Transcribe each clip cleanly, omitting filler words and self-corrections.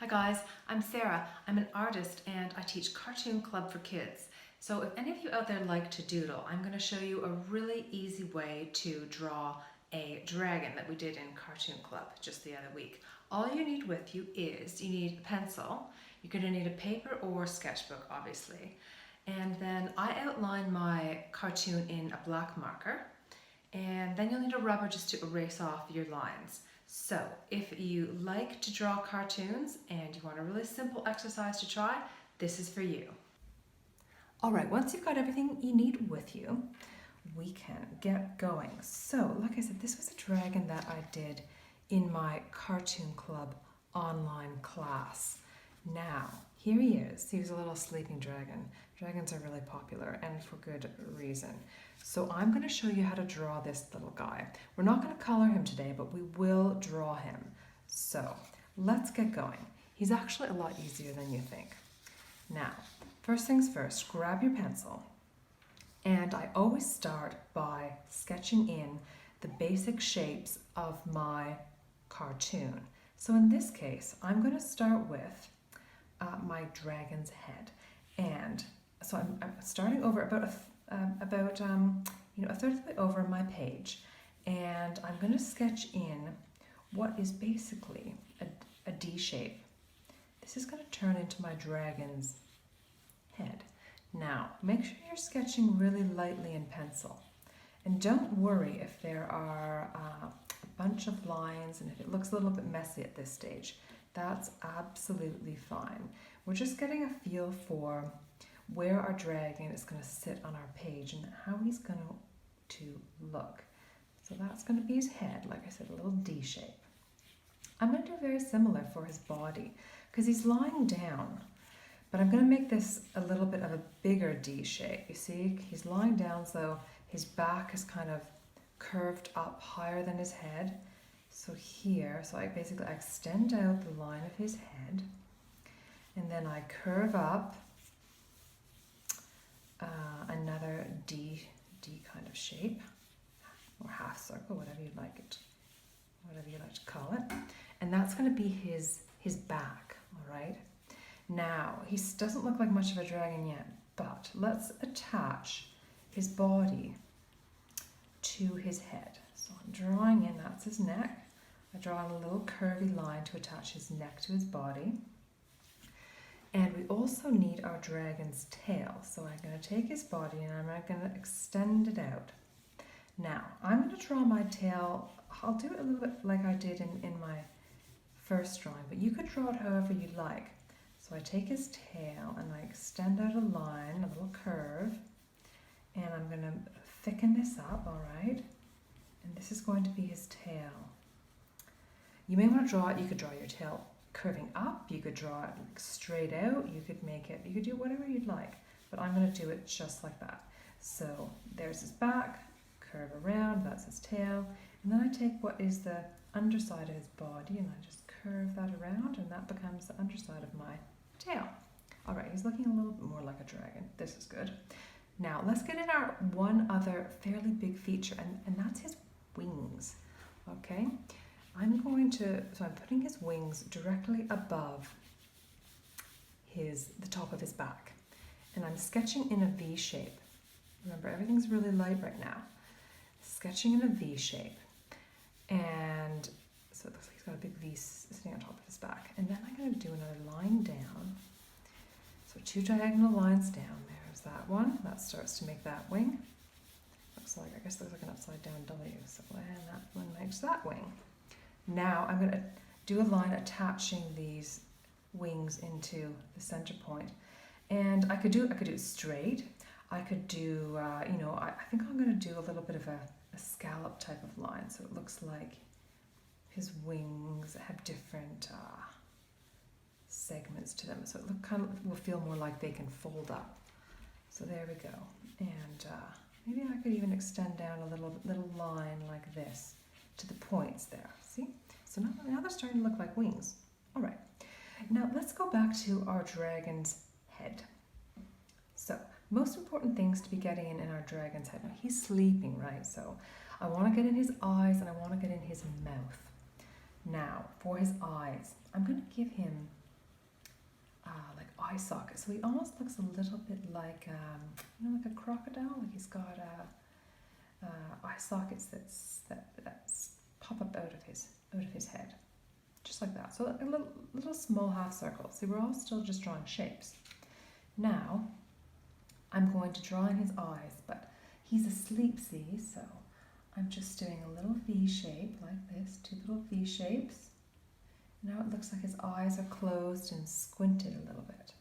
Hi guys, I'm Sarah. I'm an artist and I teach Cartoon Club for kids. So if any of you out there like to doodle, I'm going to show you a really easy way to draw a dragon that we did in Cartoon Club just the other week. All you need with you is you need a pencil, you're going to need a paper or sketchbook obviously, and then I outline my cartoon in a black marker, and then you'll need a rubber just to erase off your lines. So if you like to draw cartoons and you want a really simple exercise to try, this is for you. All right, once you've got everything you need with you, we can get going. So like I said, this was a dragon that I did in my Cartoon Club online class. Now, here he is. He was a little sleeping dragon. Dragons are really popular and for good reason. So I'm going to show you how to draw this little guy. We're not going to color him today, but we will draw him. So let's get going. He's actually a lot easier than you think. Now, first things first, grab your pencil. And I always start by sketching in the basic shapes of my cartoon. So in this case, I'm going to start with my dragon's head. And so I'm starting over about a third of the way over my page, and I'm going to sketch in what is basically a D shape. This is going to turn into my dragon's head. Now, make sure you're sketching really lightly in pencil, and don't worry if there are a bunch of lines and if it looks a little bit messy at this stage. That's absolutely fine. We're just getting a feel for where our dragon is going to sit on our page and how he's going to look. So that's going to be his head, like I said, a little D shape. I'm going to do very similar for his body because he's lying down, but I'm going to make this a little bit of a bigger D shape. You see, he's lying down, so his back is kind of curved up higher than his head. So here, I basically extend out the line of his head, and then I curve up another D kind of shape, or half circle, whatever you like to call it. And that's going to be his back, all right? Now, he doesn't look like much of a dragon yet, but let's attach his body to his head. So I'm drawing in, that's his neck. I draw a little curvy line to attach his neck to his body. And we also need our dragon's tail. So I'm going to take his body and I'm going to extend it out. Now, I'm going to draw my tail. I'll do it a little bit like I did in my first drawing, but you could draw it however you like. So I take his tail and I extend out a line, a little curve, and I'm going to thicken this up, all right? And this is going to be his tail. You may want to draw it, you could draw your tail curving up, you could draw it like straight out, you could do whatever you'd like, but I'm going to do it just like that. So there's his back, curve around, that's his tail, and then I take what is the underside of his body and I just curve that around, and that becomes the underside of my tail. All right, he's looking a little bit more like a dragon. This is good. Now let's get in our one other fairly big feature, and that's his wings. Okay, I'm putting his wings directly above the top of his back, and I'm sketching in a V shape. Remember, everything's really light right now. Sketching in a V shape, and so it looks like he's got a big V sitting on top of his back. And then I'm going to do another line down. So 2 diagonal lines down. There's that one. That starts to make that wing. Looks like an upside down W. So and that one makes that wing. Now I'm going to do a line attaching these wings into the center point. And I could do it straight. I could do, I think I'm going to do a little bit of a scallop type of line. So it looks like his wings have different segments to them. So it will feel more like they can fold up. So there we go. And maybe I could even extend down a little line like this to the points there. See? So now they're starting to look like wings. All right. Now let's go back to our dragon's head. So most important things to be getting in our dragon's head. Now he's sleeping, right? So I want to get in his eyes and I want to get in his mouth. Now for his eyes, I'm going to give him eye socket. So he almost looks a little bit like, you know, like a crocodile. Like he's got eye sockets that's pop up out of his head, just like that. So a little small half circle. See, we're all still just drawing shapes. Now, I'm going to draw in his eyes, but he's asleep, see, so I'm just doing a little V shape like this, 2 little V shapes. Now it looks like his eyes are closed and squinted a little bit.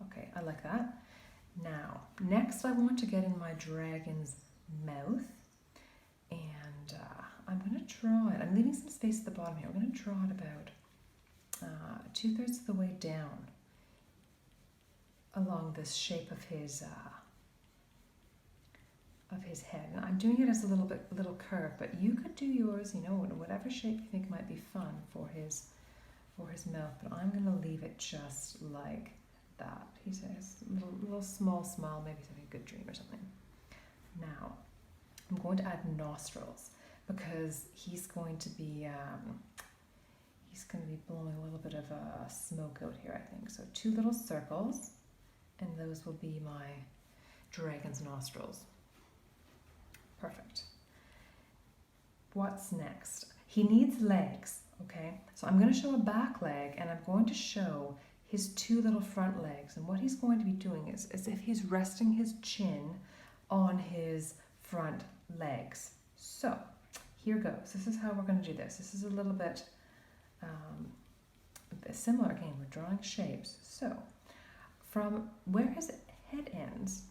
Okay, I like that. Now, next I want to get in my dragon's mouth, and I'm going to draw it. I'm leaving some space at the bottom here. I'm going to draw it about 2/3 of the way down along this shape of his head. And I'm doing it as a little curve, but you could do yours, you know, whatever shape you think might be fun for his mouth. But I'm going to leave it just like that. He says a little small smile, maybe he's having a good dream or something. Now I'm going to add nostrils because he's going to be blowing a little bit of a smoke out here, I think. So 2 little circles, and those will be my dragon's nostrils. Perfect. What's next? He needs legs, okay? So I'm going to show a back leg, and I'm going to show his 2 little front legs. And what he's going to be doing is as if he's resting his chin on his front legs. So here goes. This is how we're going to do this. This is a little bit similar. Again, we're drawing shapes. So from where his head ends,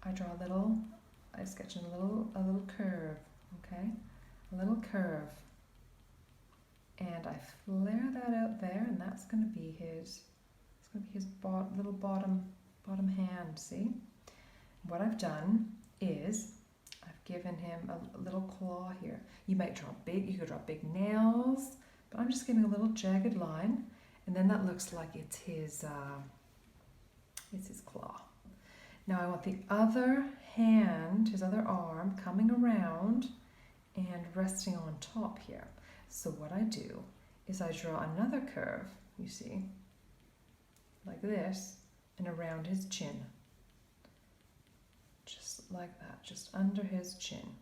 I sketch in a little curve, okay? A little curve. And I flare that out there, and that's going to be his little bottom hand, see? What I've done is I've given him a little claw here. You could draw big nails, but I'm just giving a little jagged line, and then that looks like it's his claw. Now I want the other hand, his other arm, coming around and resting on top here. So what I do is I draw another curve, you see, like this, and around his chin. Just like that, just under his chin.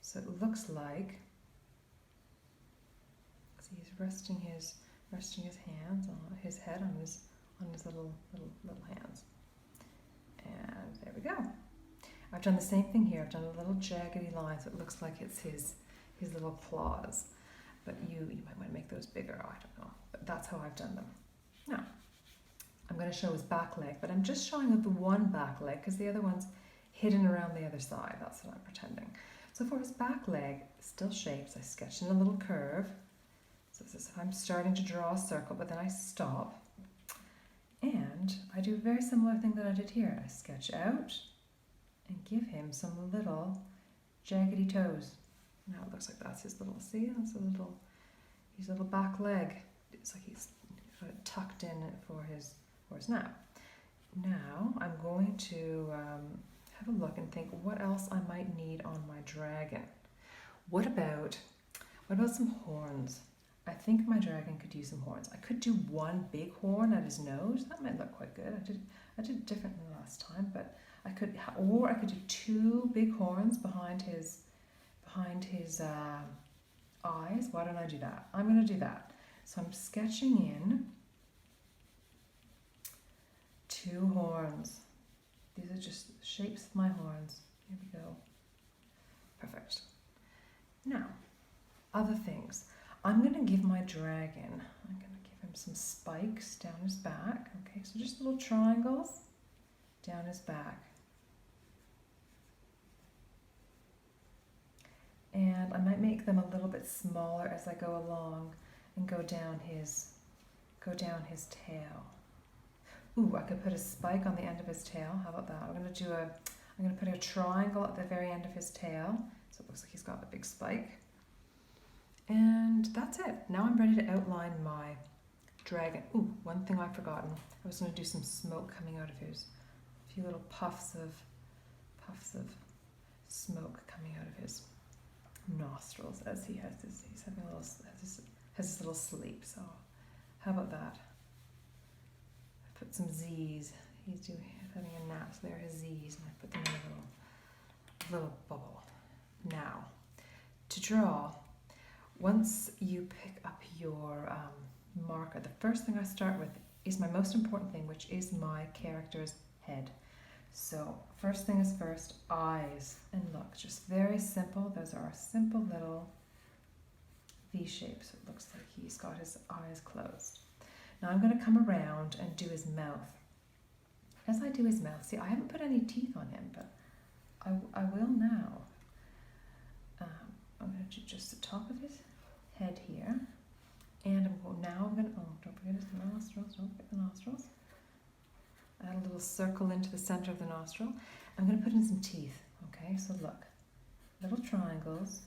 So it looks like, see, he's resting his hands on his head, on his little hands. And there we go. I've done the same thing here. I've done a little jaggedy line, so it looks like it's his little claws. But you might want to make those bigger, I don't know. But that's how I've done them. Now, I'm going to show his back leg, but I'm just showing the one back leg because the other one's hidden around the other side. That's what I'm pretending. So for his back leg, still shapes, I sketch in a little curve. So it's as if I'm starting to draw a circle, but then I stop. And I do a very similar thing that I did here. I sketch out and give him some little jaggedy toes. Now it looks like that's his little, see, that's his little back leg. It's like he's got it tucked in for his nap. Now I'm going to have a look and think what else I might need on my dragon. What about some horns? I think my dragon could use some horns. I could do one big horn at his nose. That might look quite good. I did it differently last time, but I could do 2 big horns behind his eyes. Why don't I do that? I'm going to do that. So I'm sketching in 2 horns. These are just shapes of my horns. Here we go. Perfect. Now, other things. I'm going to give my dragon, I'm going to give him some spikes down his back. Okay, so just little triangles down his back. And I might make them a little bit smaller as I go along and go down his tail. Ooh, I could put a spike on the end of his tail. How about that? I'm going to put a triangle at the very end of his tail, so it looks like he's got a big spike. And that's it. Now I'm ready to outline my dragon. Ooh, one thing I've forgotten. I was going to do some smoke coming out of his, a few little puffs of smoke coming out of his nostrils as he's having his little sleep. So how about that? put some Z's. He's having a nap, so there are his Z's, and I put them in a little bubble. Now, to draw, once you pick up your marker, the first thing I start with is my most important thing, which is my character's head. So first thing is first, eyes. And look, just very simple. Those are simple little V shapes. It looks like he's got his eyes closed. Now I'm going to come around and do his mouth. As I do his mouth, see, I haven't put any teeth on him, but I will now. I'm going to do just the top of his head here. And I'm going to, oh, don't forget his nostrils, don't forget the nostrils. Add a little circle into the center of the nostril. I'm going to put in some teeth, okay? So look, little triangles,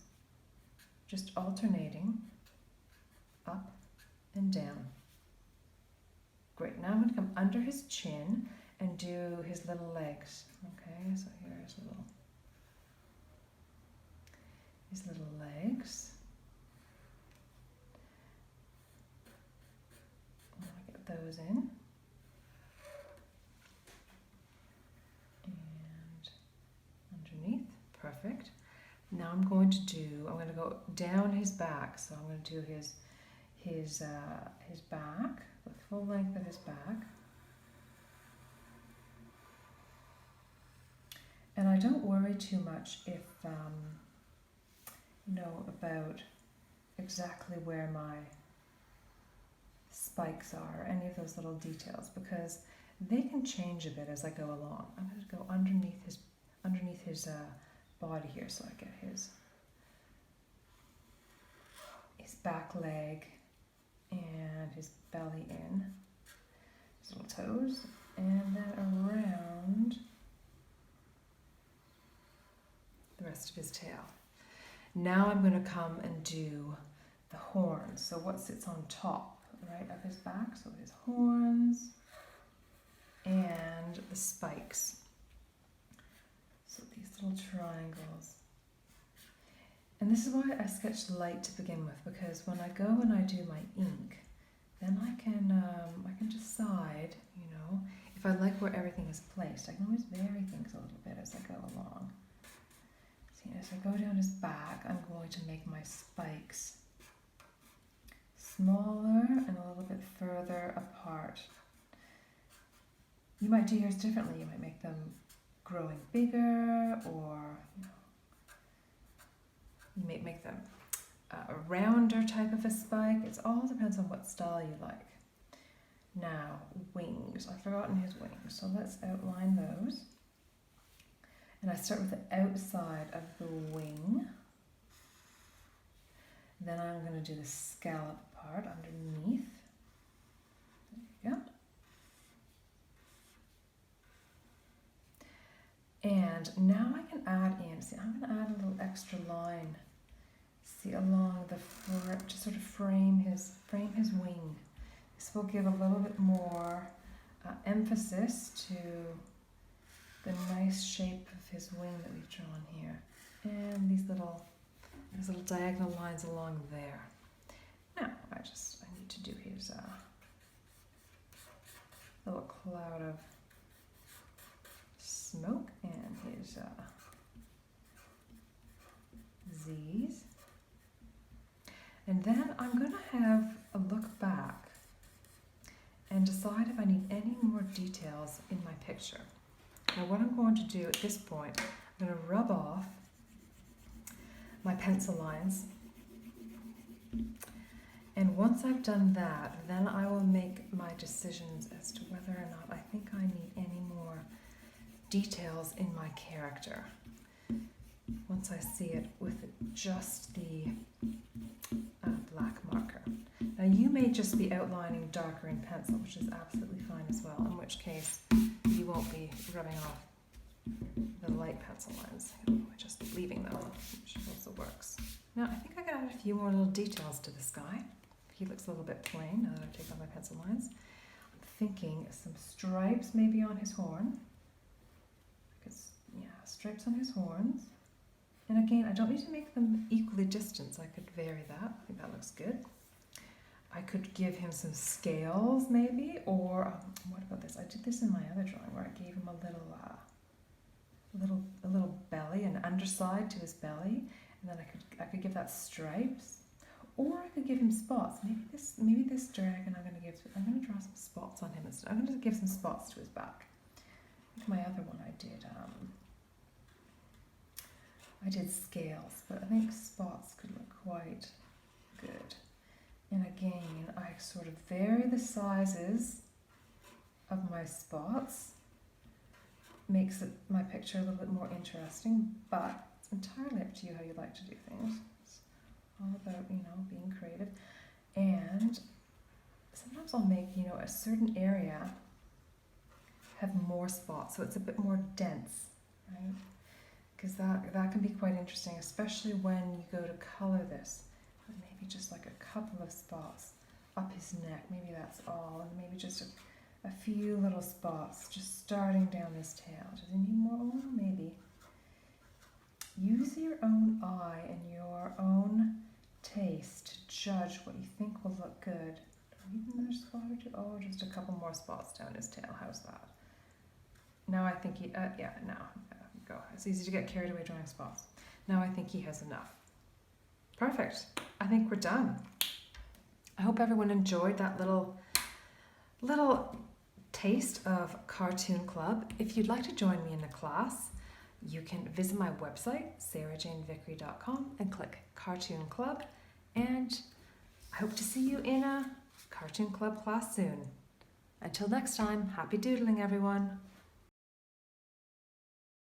just alternating, up and down. Great, now I'm going to come under his chin and do his little legs, okay? So here's his little legs. I want to get those in. Underneath, perfect. Now I'm going to go down his back. So I'm going to do his back, the full length of his back. And I don't worry too much if about exactly where my spikes are, any of those little details, because they can change a bit as I go along. I'm going to go underneath his body here, so I get his back leg and his belly in, his little toes, and then around the rest of his tail. Now I'm going to come and do the horns. So what sits on top, right, of his back? So his horns and the spikes. So these little triangles. And this is why I sketched light to begin with, because when I go and I do my ink, then I can decide, if I like where everything is placed. I can always vary things a little bit as I go along. See, as I go down his back, I'm going to make my spikes smaller and a little bit further apart. You might do yours differently. You might make them growing bigger, or you may make them a rounder type of a spike. It all depends on what style you like. Now, wings. I've forgotten his wings, so let's outline those. And I start with the outside of the wing. Then I'm going to do the scallop part underneath. There you go. And now I can add in, see, I'm going to add a little extra line, see, along the front, to sort of frame his wing. This will give a little bit more emphasis to the nice shape of his wing that we've drawn here. And these little diagonal lines along there. Now, I need to do his little cloud of smoke and his Z's. And then I'm going to have a look back and decide if I need any more details in my picture. Now what I'm going to do at this point, I'm going to rub off my pencil lines. And once I've done that, then I will make my decisions as to whether or not I think I need any more details in my character. Once I see it with just the black marker. Now you may just be outlining darker in pencil, which is absolutely fine as well, in which case you won't be rubbing off the light pencil lines, just leaving them, which also works. Now I think I can add a few more little details to this guy. He looks a little bit plain now that I take off my pencil lines. I'm thinking some stripes maybe on his horn. Stripes on his horns. And again, I don't need to make them equally distant. I could vary that. I think that looks good. I could give him some scales maybe, or what about this? I did this in my other drawing where I gave him a little belly, an underside to his belly, and then I could give that stripes, or I could give him spots. Maybe this dragon I'm gonna draw some spots on him instead. I'm gonna give some spots to his back. I think my other one I did scales, but I think spots could look quite good. And again, I sort of vary the sizes of my spots. Makes my picture a little bit more interesting, but it's entirely up to you how you like to do things. It's all about, being creative. And sometimes I'll make, a certain area have more spots, so it's a bit more dense, right? Because that can be quite interesting, especially when you go to color this. Maybe just like a couple of spots up his neck, maybe that's all, and maybe just a few little spots just starting down his tail. Does he need more? Oh, maybe. Use your own eye and your own taste to judge what you think will look good. Even another spot or two? Oh, just a couple more spots down his tail. How's that? Now I think go. It's easy to get carried away drawing spots. Now I think he has enough. Perfect. I think we're done. I hope everyone enjoyed that little taste of Cartoon Club. If you'd like to join me in a class, you can visit my website, sarahjanevickery.com, and click Cartoon Club. And I hope to see you in a Cartoon Club class soon. Until next time, happy doodling, everyone.